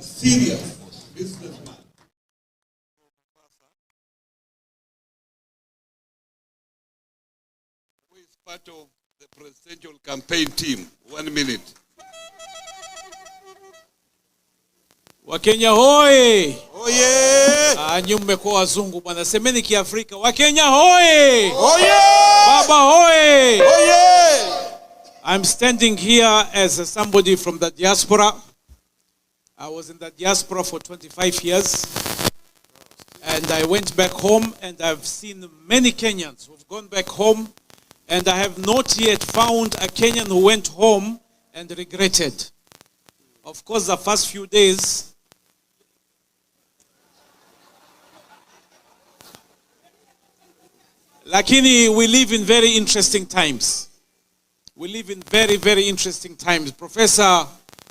serious businessman. Who is part of the presidential campaign team? 1 minute. Wakenya hoi! Oye! Nyinyi mmekuwa wazungu bwana, semeni Kiafrika. Wakenya hoi! Oye! Baba hoi! Oye! I'm standing here as somebody from the diaspora. I was in the diaspora for 25 years. And I went back home and I've seen many Kenyans who've gone back home. And I have not yet found a Kenyan who went home and regretted. Of course, the first few days, lakini we live in very interesting times. We live in very, very interesting times. Professor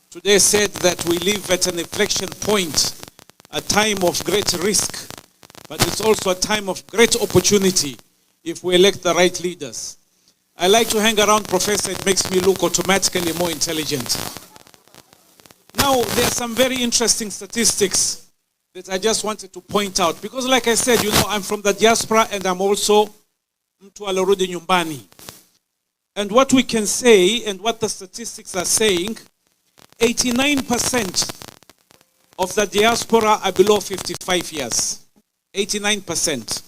today said that we live at an inflection point, a time of great risk, but it's also a time of great opportunity if we elect the right leaders. I like to hang around Professor. It makes me look automatically more intelligent. Now, there are some very interesting statistics that I just wanted to point out. Because like I said, I'm from the diaspora and I'm also mtu alorudi nyumbani. And what we can say and what the statistics are saying, 89% of the diaspora are below 55 years. 89%.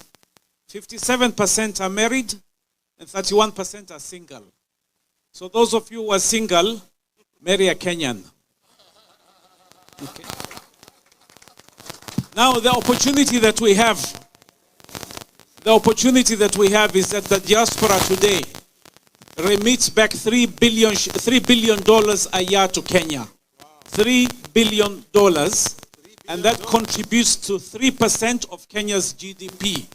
57% are married and 31% are single. So those of you who are single, marry a Kenyan. Okay. Now the opportunity that we have is that the diaspora today remits back $3 billion a year to Kenya. $3 billion, and that contributes to 3% of Kenya's GDP.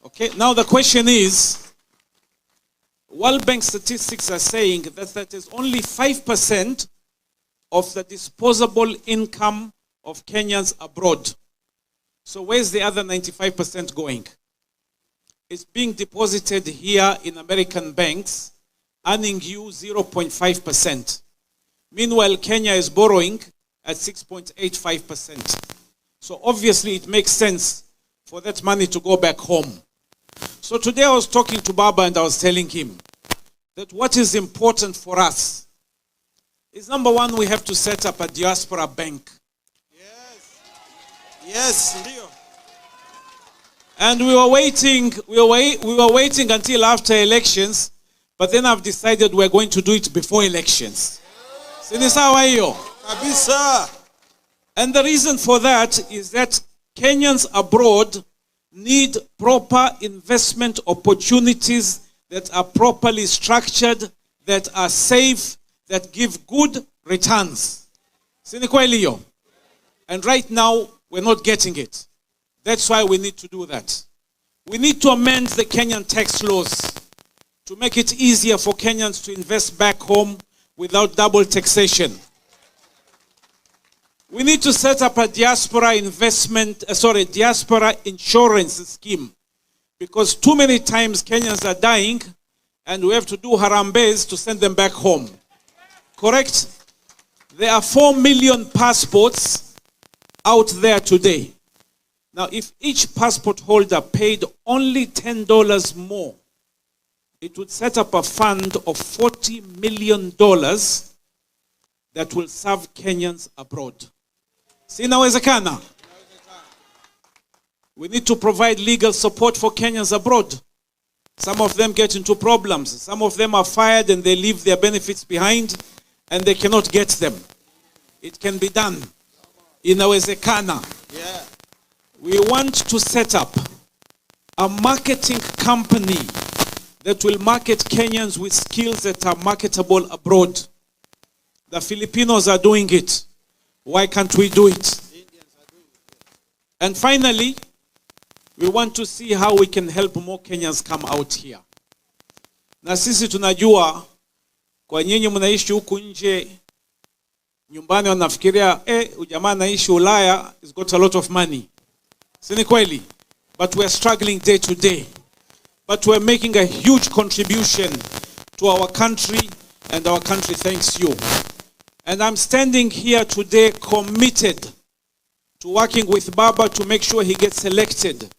Okay, now the question is, World Bank statistics are saying that is only 5% of the disposable income of Kenyans abroad. So where's the other 95% going? It's being deposited here in American banks, earning you 0.5%. Meanwhile, Kenya is borrowing at 6.85%. So obviously it makes sense for that money to go back home. So today I was talking to Baba and I was telling him that what is important for us is, number one, we have to set up a diaspora bank. Yes, Rio. And we were waiting until after elections, but then I've decided we're going to do it before elections. Sinisawa hiyo. Kabisa. And the reason for that is that Kenyans abroad need proper investment opportunities that are properly structured, that are safe, that give good returns. Sini kweli hiyo? And right now, we're not getting it. That's why we need to do that. We need to amend the Kenyan tax laws to make it easier for Kenyans to invest back home without double taxation. We need to set up a diaspora insurance scheme, because too many times Kenyans are dying and we have to do harambes to send them back home. Correct? There are 4 million passports out there today. Now, if each passport holder paid only $10 more, it would set up a fund of $40 million that will serve Kenyans abroad. Sinawezekana? We need to provide legal support for Kenyans abroad. Some of them get into problems. Some of them are fired and they leave their benefits behind and they cannot get them. It can be done. Inawezekana. Yeah. We want to set up a marketing company that will market Kenyans with skills that are marketable abroad. The Filipinos are doing it. Why can't we do it? And finally, we want to see how we can help more Kenyans come out here. Na sisi tunajua kwa nyinyi mnaishi huku nje, nyumbani wanafikiria ujamaa anaishi Ulaya, he's got a lot of money. Sini kweli? But we're struggling day to day. But we're making a huge contribution to our country, and our country thanks you. And I'm standing here today committed to working with Baba to make sure he gets elected.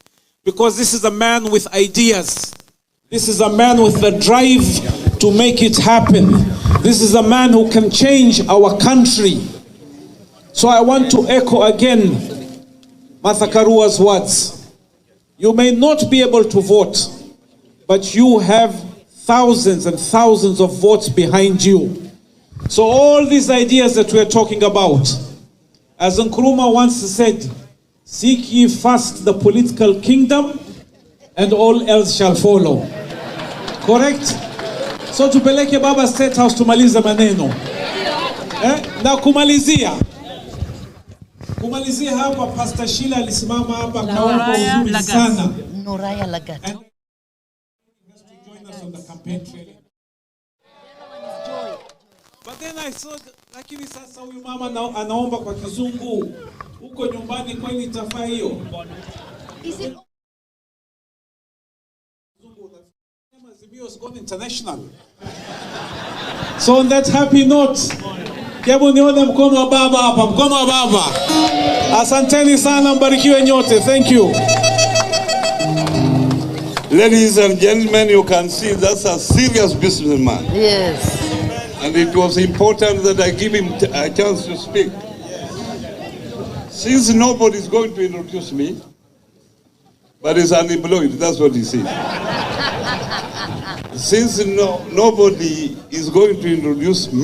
Because this is a man with ideas. This is a man with the drive to make it happen. This is a man who can change our country. So I want to echo again Martha Karua's words. You may not be able to vote, but you have thousands and thousands of votes behind you. So all these ideas that we're talking about, as Nkrumah once said, seek ye first the political kingdom and all else shall follow. Correct? So tupeleke Baba State House tumalize maneno. Na kumalizia hapa, Pastor Sheila alisimama hapa kaomba uzuri sana. Noraya Lagat. And he has to join us on the campaign trail. But then I saw, lakini sasa huyu mama anaomba kwa kizungu. Huko nyumbani kweli itafaa hiyo? Azimio has gone international. So on that happy note, hebu nione mkono wa baba hapa, mkono wa baba. Asanteni sana, mbarikiwe nyote. Thank you. Ladies and gentlemen, you can see that's a serious businessman. Yes. And it was important that I give him a chance to speak. Since nobody is going to introduce me, but he's unemployed, that's what he said. Since nobody is going to introduce me,